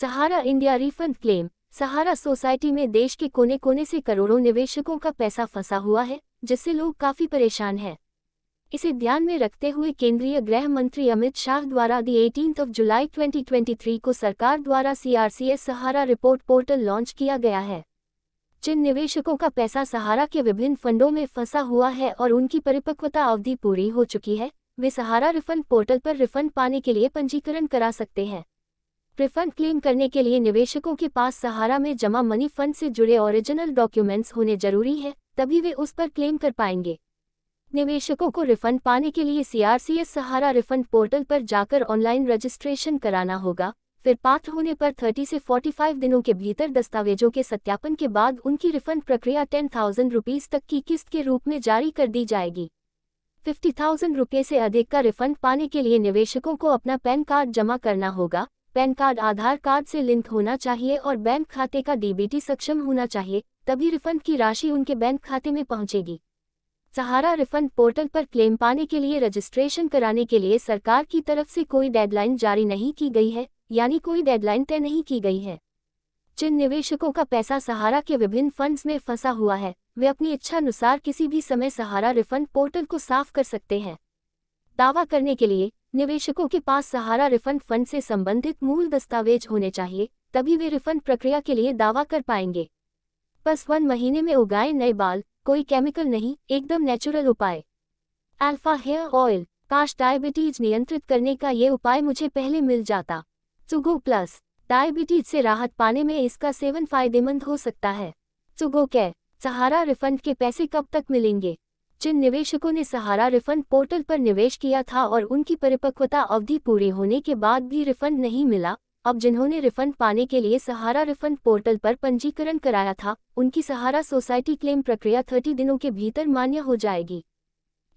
सहारा India refund claim. सहारा society में देश के कोने कोने से करोड़ों निवेशकों का पैसा फंसा हुआ है, जिससे लोग काफी परेशान हैं। इसे ध्यान में रखते हुए केंद्रीय गृह मंत्री अमित शाह द्वारा 18 जुलाई 2023 को सरकार द्वारा CRCS सहारा रिपोर्ट पोर्टल लॉन्च किया गया है। जिन निवेशकों का पैसा सहारा के विभिन्न फंडों में फंसा हुआ है और उनकी परिपक्वता अवधि पूरी हो चुकी है, वे सहारा रिफंड पोर्टल पर रिफंड पाने के लिए पंजीकरण करा सकते हैं। रिफंड क्लेम करने के लिए निवेशकों के पास सहारा में जमा मनी फंड से जुड़े ओरिजिनल डॉक्यूमेंट्स होने जरूरी है, तभी वे उस पर क्लेम कर पाएंगे। निवेशकों को रिफंड पाने के लिए CRCS सहारा रिफंड पोर्टल पर जाकर ऑनलाइन रजिस्ट्रेशन कराना होगा। फिर पात्र होने पर 30 से 45 दिनों के भीतर दस्तावेजों के सत्यापन के बाद उनकी रिफंड प्रक्रिया 10,000 रुपीज तक की किस्त के रूप में जारी कर दी जाएगी। 50,000 रुपये से अधिक का रिफंड पाने के लिए निवेशकों को अपना पैन कार्ड जमा करना होगा। पैन कार्ड आधार कार्ड से लिंक होना चाहिए और बैंक खाते का DBT सक्षम होना चाहिए, तभी रिफंड की राशि उनके बैंक खाते में पहुंचेगी। सहारा रिफंड पोर्टल पर क्लेम पाने के लिए रजिस्ट्रेशन कराने के लिए सरकार की तरफ से कोई डेडलाइन जारी नहीं की गई है, यानी कोई डेडलाइन तय नहीं की गई है। जिन निवेशकों का पैसा सहारा के विभिन्न फंड्स में फंसा हुआ है, वे अपनी इच्छानुसार किसी भी समय सहारा रिफंड पोर्टल को साफ कर सकते हैं। दावा करने के लिए निवेशकों के पास सहारा रिफंड फंड से संबंधित मूल दस्तावेज होने चाहिए, तभी वे रिफंड प्रक्रिया के लिए दावा कर पाएंगे। बस 1 महीने में उगाए नए बाल, कोई केमिकल नहीं, एकदम नेचुरल उपाय। Alpha hair oil. काश डायबिटीज नियंत्रित करने का ये उपाय मुझे पहले मिल जाता। सुगो प्लस। डायबिटीज से राहत पाने में इसका सेवन फायदेमंद हो सकता है। सुगो के। सहारा रिफंड के पैसे कब तक मिलेंगे? जिन निवेशकों ने सहारा रिफंड पोर्टल पर निवेश किया था और उनकी परिपक्वता अवधि पूरी होने के बाद भी रिफंड नहीं मिला, अब जिन्होंने रिफंड पाने के लिए सहारा रिफंड पोर्टल पर पंजीकरण कराया था, उनकी सहारा सोसाइटी क्लेम प्रक्रिया 30 दिनों के भीतर मान्य हो जाएगी।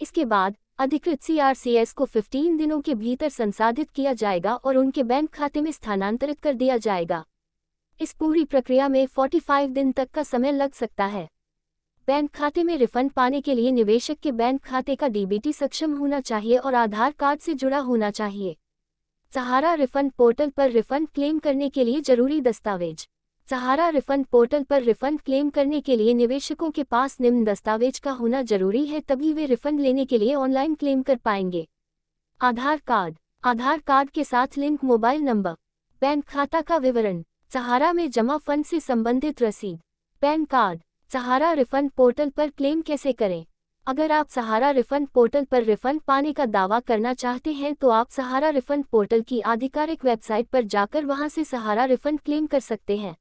इसके बाद अधिकृत CRCS को 15 दिनों के भीतर संसाधित किया जाएगा और उनके बैंक खाते में स्थानांतरित कर दिया जाएगा। इस पूरी प्रक्रिया में 45 दिन तक का समय लग सकता है। बैंक खाते में रिफंड पाने के लिए निवेशक के बैंक खाते का DBT सक्षम होना चाहिए और आधार कार्ड से जुड़ा होना चाहिए। सहारा रिफंड पोर्टल पर रिफंड क्लेम करने के लिए जरूरी दस्तावेज। सहारा रिफंड पोर्टल पर रिफंड क्लेम करने के लिए निवेशकों के पास निम्न दस्तावेज का होना जरूरी है, तभी वे रिफंड लेने के लिए ऑनलाइन क्लेम कर पाएंगे। आधार कार्ड। आधार कार्ड के साथ लिंक मोबाइल नंबर। बैंक खाता का विवरण। सहारा में जमा फंड से संबंधित रसीद। PAN card. Sahara refund portal पर क्लेम कैसे करें? अगर आप सहारा रिफंड पोर्टल पर रिफंड पाने का दावा करना चाहते हैं तो आप सहारा रिफंड पोर्टल की आधिकारिक वेबसाइट पर जाकर वहां से सहारा रिफंड क्लेम कर सकते हैं।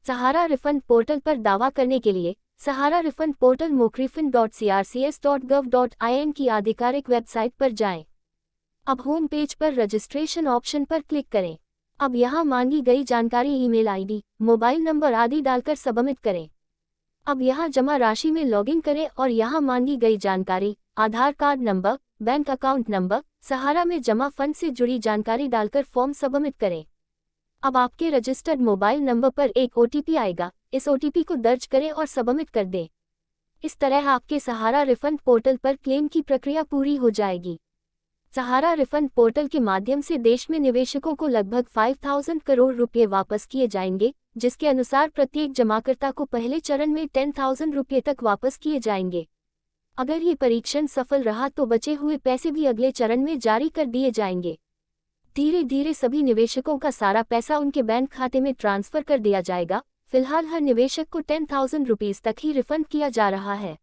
सहारा रिफंड पोर्टल पर दावा करने के लिए सहारा रिफंड पोर्टल mocrefin.crcs.gov.in की आधिकारिक वेबसाइट पर जाएं। अब होम पेज पर रजिस्ट्रेशन ऑप्शन पर क्लिक करें। अब यहां मांगी गई जानकारी ईमेल ID, मोबाइल नंबर आदि डालकर सबमिट करें। अब यहां जमा राशि में लॉगिन करें और यहां मांगी गई जानकारी, Aadhaar card number, bank account number, Sahara में जमा फंड से जुड़ी जानकारी डालकर फॉर्म सबमिट करें। अब आपके रजिस्टर्ड मोबाइल नंबर पर एक OTP आएगा, इस OTP को दर्ज करें और सबमिट कर दें। इस तरह आपके सहारा रिफंड पोर्टल पर क्लेम की प्रक्रिया पूरी हो जाएगी। सहारा रिफंड पोर्टल के माध्यम से देश में निवेशकों को लगभग 5,000 करोड़ रुपये वापस किए जाएंगे, जिसके अनुसार प्रत्येक जमाकर्ता को पहले चरण में 10,000 रुपये तक वापस किए जाएंगे। अगर ये परीक्षण सफल रहा तो बचे हुए पैसे भी अगले चरण में जारी कर दिए जाएंगे। धीरे धीरे सभी निवेशकों का सारा पैसा उनके बैंक खाते में ट्रांसफर कर दिया जाएगा। फिलहाल हर निवेशक को 10,000 रुपीज तक ही रिफंड किया जा रहा है।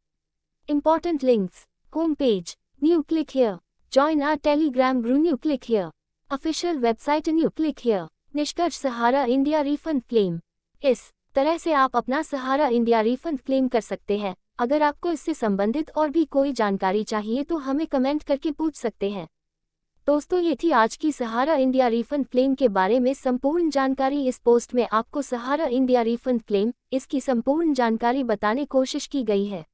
Important links. Home page. New click here. Join our Telegram group. New click here. Official website. New click here. निष्कर्ष सहारा इंडिया रिफंड क्लेम। इस तरह से आप अपना सहारा इंडिया रिफंड क्लेम कर सकते हैं। अगर आपको इससे संबंधित और भी कोई जानकारी चाहिए तो हमें कमेंट करके पूछ सकते हैं। दोस्तों, ये थी आज की सहारा इंडिया रिफंड क्लेम के बारे में संपूर्ण जानकारी। इस पोस्ट में आपको सहारा इंडिया रिफंड क्लेम, इसकी संपूर्ण जानकारी बताने कोशिश की गई है,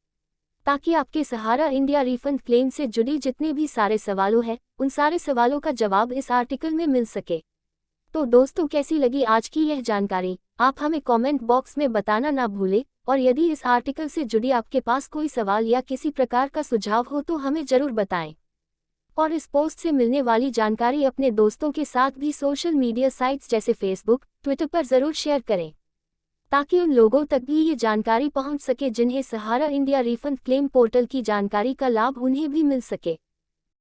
ताकि आपके सहारा इंडिया रिफंड क्लेम से जुड़ी जितने भी सारे सवालों हैं, उन सारे सवालों का जवाब इस आर्टिकल में मिल सके। तो दोस्तों, कैसी लगी आज की यह जानकारी? आप हमें कमेंट बॉक्स में बताना ना भूलें, और यदि इस आर्टिकल से जुड़ी आपके पास कोई सवाल या किसी प्रकार का सुझाव हो तो हमें जरूर बताएं। और इस पोस्ट से मिलने वाली जानकारी अपने दोस्तों के साथ भी सोशल मीडिया साइट्स जैसे फेसबुक, ट्विटर पर जरूर शेयर करें, ताकि उन लोगों तक भी ये जानकारी पहुंच सके जिन्हें सहारा इंडिया रिफंड क्लेम पोर्टल की जानकारी का लाभ उन्हें भी मिल सके।